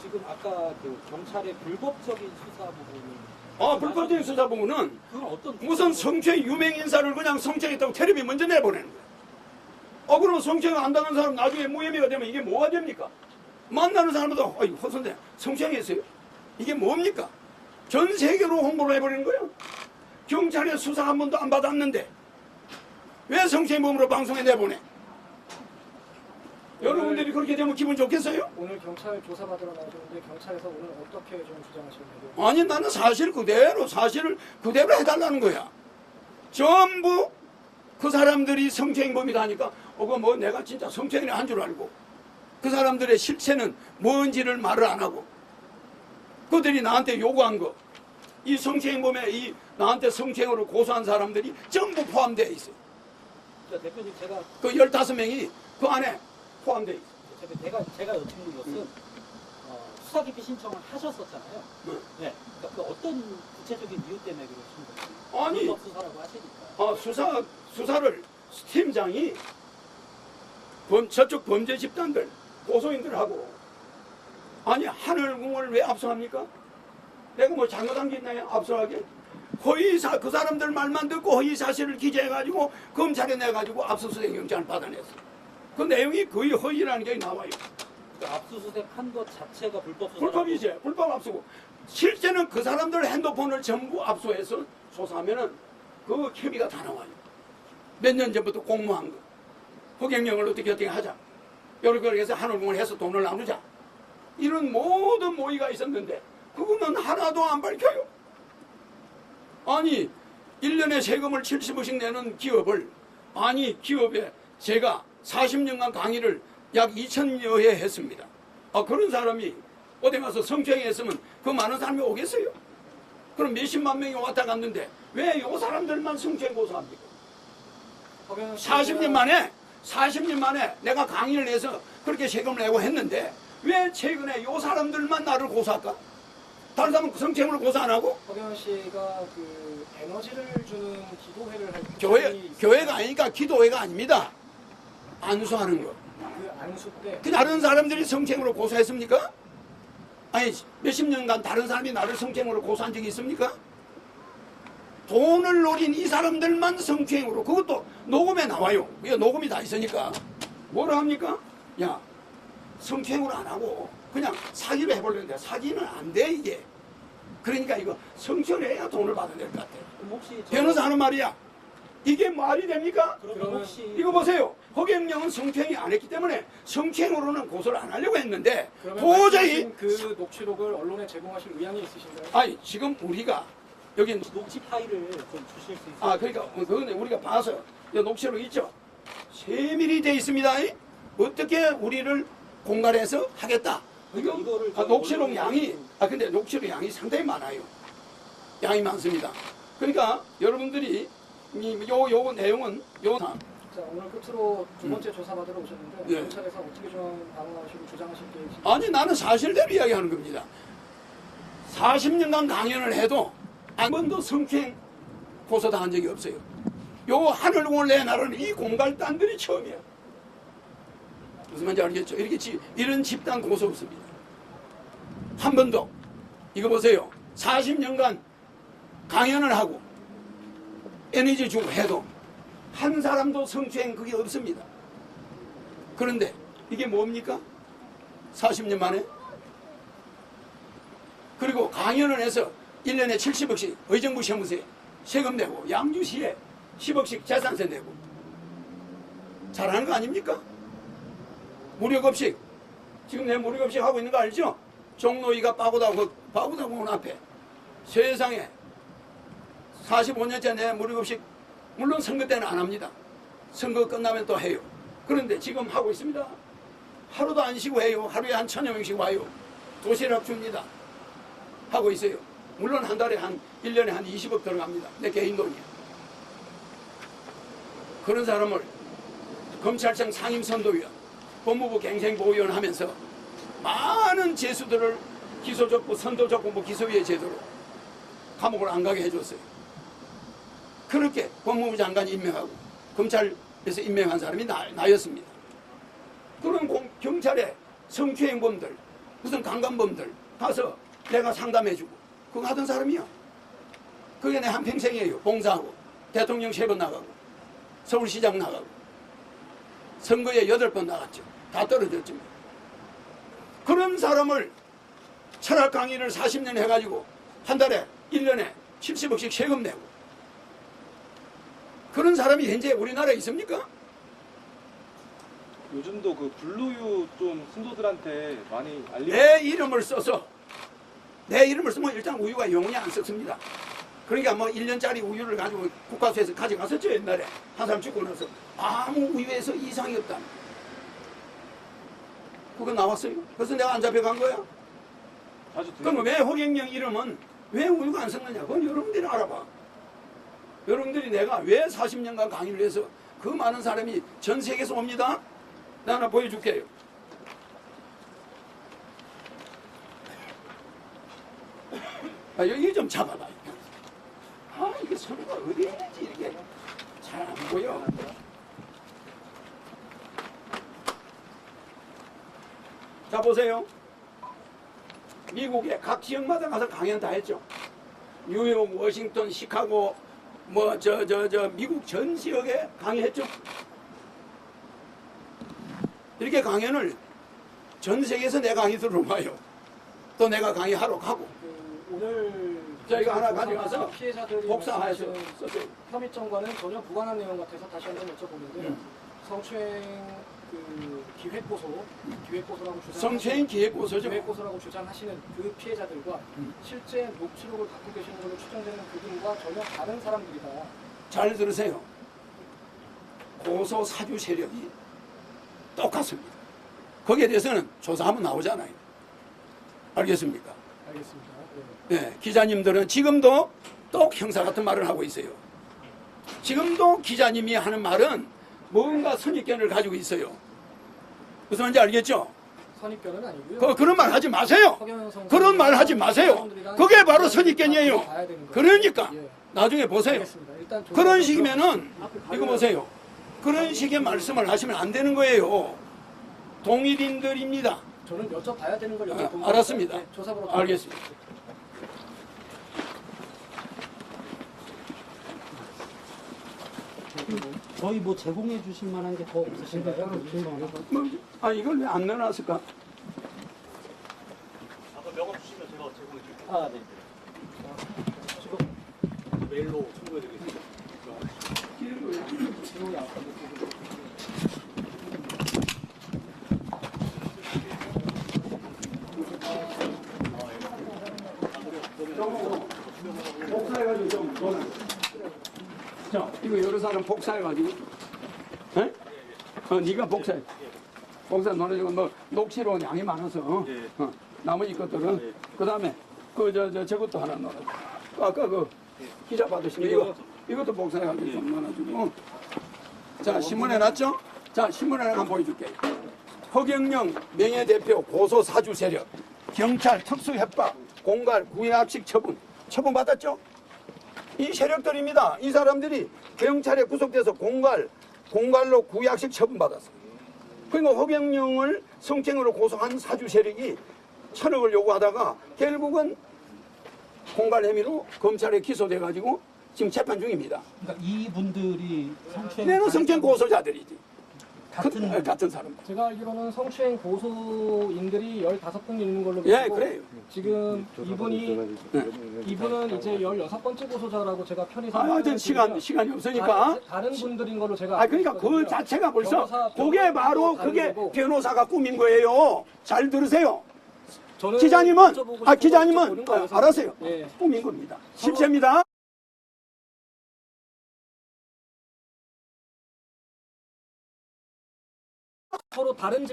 지금 아까 그 경찰의 불법적인 수사 부분은 불법적인 수사 부분은 그건 어떤 무슨 성추행 유명 인사를 그냥 성추행했다고 텔레비 먼저 내보내는 거예요. 그러면 성추행 안 당한 사람 나중에 무혐의가 되면 이게 뭐가 됩니까? 만나는 사람마다 허선대 성추행했어요. 이게 뭡니까? 전 세계로 홍보를 해버리는 거예요. 경찰의 수사 한 번도 안 받았는데 왜 성추행범으로 방송에 내보내? 여러분들이 그렇게 되면 기분 좋겠어요? 오늘 경찰 조사받으러 나오셨는데 경찰에서 오늘 어떻게 좀 주장하시는 거예요? 아니 나는 사실을 그대로 해달라는 거야. 전부 그 사람들이 성추행범이다 하니까 뭐 내가 진짜 성추행을 한 줄 알고 그 사람들의 실체는 뭔지를 말을 안 하고 그들이 나한테 요구한 거 이 성추행범에 나한테 성추행으로 고소한 사람들이 전부 포함되어 있어요. 대표님 제가 그 15명이 그 안에 포함되어 있어요. 제가 여쭙는 것은 수사 기피 신청을 하셨었잖아요. 네. 그러니까 그 어떤 구체적인 이유 때문에 그러신 거예요? 아니, 불법 수사라고 하시니까. 수사를 팀장이 저쪽 범죄 집단들 고소인들하고 하늘궁을 왜 압수합니까? 내가 뭐 잘못한 게 있나요? 압수하게? 그 사람들 말만 듣고 허위 사실을 기재해가지고 검찰에 내가지고 압수수색 영장을 받아냈어. 그 내용이 거의 허위라는 게 나와요. 그러니까 압수수색 한 것 자체가 불법 수사. 불법이지. 불법 압수고. 실제는 그 사람들 핸드폰을 전부 압수해서 조사하면은 그 혐의가 다 나와요. 몇 년 전부터 공모한 거. 허경영을 어떻게 하자. 이렇게 해서 한울공을 해서 돈을 나누자. 이런 모든 모의가 있었는데 그거는 하나도 안 밝혀요. 1년에 세금을 70억씩 내는 기업을 기업에 제가 40년간 강의를 약 2,000여 회 했습니다. 그런 사람이 어디 가서 성추행했으면 그 많은 사람이 오겠어요? 그럼 몇십만 명이 왔다 갔는데 왜 이 사람들만 성추행 고소합니까? 40년 만에 내가 강의를 해서 그렇게 세금을 내고 했는데 왜 최근에 이 사람들만 나를 고소할까? 다른 사람은 성추행으로 고소 안 하고? 허경영 씨가 그 에너지를 주는 기도회를 할 때 교회가 아니니까 기도회가 아닙니다. 안수하는 거. 그 안수 때 그 다른 사람들이 성추행으로 고소했습니까? 몇십 년간 다른 사람이 나를 성추행으로 고소한 적이 있습니까? 돈을 노린 이 사람들만 성추행으로, 그것도 녹음에 나와요. 이거 녹음이 다 있으니까. 뭐라 합니까? 성추행으로 안 하고 그냥 사기로 해보려는데 사기는 안 돼, 이게. 그러니까 이거 성추행을 해야 돈을 받아야 될 것 같아요. 혹시 변호사 하는 말이야. 이게 말이 됩니까? 그러면 혹시 이거 보세요. 허경영은 성추행이 안 했기 때문에 성추행으로는 고소를 안 하려고 했는데 그러면 도저히 그 녹취록을 언론에 제공하실 의향이 있으신가요? 지금 우리가 여기 녹취 파일을 좀 주실 수 있어요? 그러니까 그건 우리가 봐서 녹취록 있죠. 세밀히 돼 있습니다. 어떻게 우리를 공갈해서 하겠다. 이거를 녹취록 양이 근데 녹취록 양이 상당히 많아요. 양이 많습니다. 그러니까 여러분들이 요 내용은 자, 오늘 끝으로 두 번째 조사받으러 오셨는데 예. 경찰에서 어떻게 좀 방어하시고 주장하실 계획이신가요? 나는 사실대로 이야기하는 겁니다. 40년간 강연을 해도 한 번도 성추행 고소당한 적이 없어요. 요 하늘공을 내나라는 이 공갈단들이 처음이야. 무슨 말인지 알겠죠? 이런 집단 고소 없습니다. 한 번도. 이거 보세요. 40년간 강연을 하고 에너지 주고 해도 한 사람도 성추행 그게 없습니다. 그런데 이게 뭡니까? 40년 만에? 그리고 강연을 해서 1년에 70억씩 의정부 세무서에 세금 내고 양주시에 10억씩 재산세 내고 잘하는 거 아닙니까? 무료급식 지금 내 무료급식 하고 있는 거 알죠? 종로이가 바구다공원 앞에 세상에 45년째 내 무료급식 물론 선거 때는 안 합니다. 선거 끝나면 또 해요. 그런데 지금 하고 있습니다. 하루도 안 쉬고 해요. 하루에 한 1000여 명씩 와요. 도시락 줍니다. 하고 있어요. 물론 한 달에 1년에 한 20억 들어갑니다. 내 개인 돈이야. 그런 사람을 검찰청 상임선도위원, 법무부 갱생보호위원 하면서 많은 죄수들을 기소 적고 선도 적고 뭐 기소유예 제도로 감옥을 안 가게 해줬어요. 그렇게 법무부 장관이 임명하고 검찰에서 임명한 사람이 나였습니다. 그런 경찰의 성추행범들 무슨 강간범들 가서 내가 상담해주고 그거 하던 사람이야. 그게 내 한평생이에요. 봉사하고 대통령 3번 나가고 서울시장 나가고 선거에 8번 나갔죠. 다 떨어졌죠. 그런 사람을 철학 강의를 40년 해가지고 한 달에 1년에 70억씩 세금 내고 그런 사람이 현재 우리나라에 있습니까? 요즘도 그 블루유 좀 신도들한테 많이 알리고 내 이름을 써서 내 이름을 쓰면 일단 우유가 영원히 안 썩습니다. 그러니까 뭐 1년짜리 우유를 가지고 국가수에서 가져갔었죠. 옛날에 한 사람 죽고 나서 아무 우유에서 이상이 없다. 그거 나왔어요. 그래서 내가 안 잡혀간 거야. 자주 그럼 왜 허경영 이름은 왜 우유가 안 썩느냐? 그건 여러분들이 알아봐. 여러분들이 내가 왜 40년간 강의를 해서 그 많은 사람이 전 세계에서 옵니다. 나 하나 보여줄게요. 아, 여기 좀 잡아봐. 아, 이게 서로가 어디 있는지 이렇게 잘 안 보여. 자, 보세요. 미국의 각 지역마다 가서 강연 다 했죠. 뉴욕, 워싱턴, 시카고, 미국 전 지역에 강의했죠. 이렇게 강연을 전 세계에서 내 강의 들어와요. 또 내가 강의하러 가고. 오늘 저희가 하나 가져가서 피해자들이 복사해서 말씀하신 썼어요. 혐의점과는 전혀 무관한 내용 같아서 다시 한번 여쭤보는데요. 성추행 기획고소라고 성추행 기획고소죠. 기획고소라고 주장하시는 그 피해자들과 실제 녹취록을 갖고 계시는 걸로 추정되는 그분과 전혀 다른 사람들이다. 잘 들으세요. 고소 사주 세력이 똑같습니다. 거기에 대해서는 조사하면 나오잖아요. 알겠습니까? 알겠습니다. 네, 기자님들은 지금도 또 형사 같은 말을 하고 있어요. 지금도 기자님이 하는 말은 뭔가 선입견을 가지고 있어요. 무슨 말인지 알겠죠? 선입견은 아니고요. 그런 말 하지 마세요. 그런 말 하지 마세요. 그게 바로 선입견이에요. 그러니까 나중에 보세요. 알겠습니다. 일단 그런 식이면은 이거 보세요. 그런 식의 말씀을 하시면 안 되는 거예요. 동일인들입니다. 저는 여쭤봐야 되는 걸 여쭤본 거예요. 알았습니다. 네, 조사보러 알겠습니다. 저희 뭐 제공해 주실 만한 게 더 없으신가요? 이걸 왜 안 넣어놨을까? 아까 명함 주시면 제가 제공해 드릴게요. 아, 네. 메일로 청구해 드리겠습니다. 복사해가지고 좀 넣어놔. 자, 이거 여러 사람 복사해가지고, 에? 네가 복사해. 복사 넣어가지고 뭐 녹취록 양이 많아서, 나머지 것들은 그 다음에 저것도 하나 넣어. 아까 그 기자 받으신 거 이것도 복사해가지고 좀 넣어가지고. 자, 신문에 놨죠? 자, 신문에 한번 보여줄게. 허경영 명예대표 고소 사주 세력, 경찰 특수협박, 공갈 구약식 처분 받았죠? 이 세력들입니다. 이 사람들이 경찰에 구속돼서 공갈로 구약식 처분받았어요. 그러니까 허경영을 성추행으로 고소한 사주 세력이 1000억을 요구하다가 결국은 공갈 혐의로 검찰에 기소돼가지고 지금 재판 중입니다. 그러니까 이분들이 성추행 내는 성추행 고소자들이지. 같은 같은 사람. 제가 알기로는 성추행 고소인들이 15분 있는 걸로 예, 보고 그래요. 지금 이분은 이제 16번째 고소자라고 제가 편의상 하여튼 시간이 없으니까. 다른 분들인 걸로 제가 그러니까 그 있거든요. 자체가 벌써 변호사, 그게 바로 다른 그게 거고. 변호사가 꾸민 거예요. 잘 들으세요. 저는 기자님은 여쭤보고 싶어서 기자님은 여쭤보는 거예요. 알았어요. 예. 꾸민 겁니다. 실체입니다. 서로 다른 집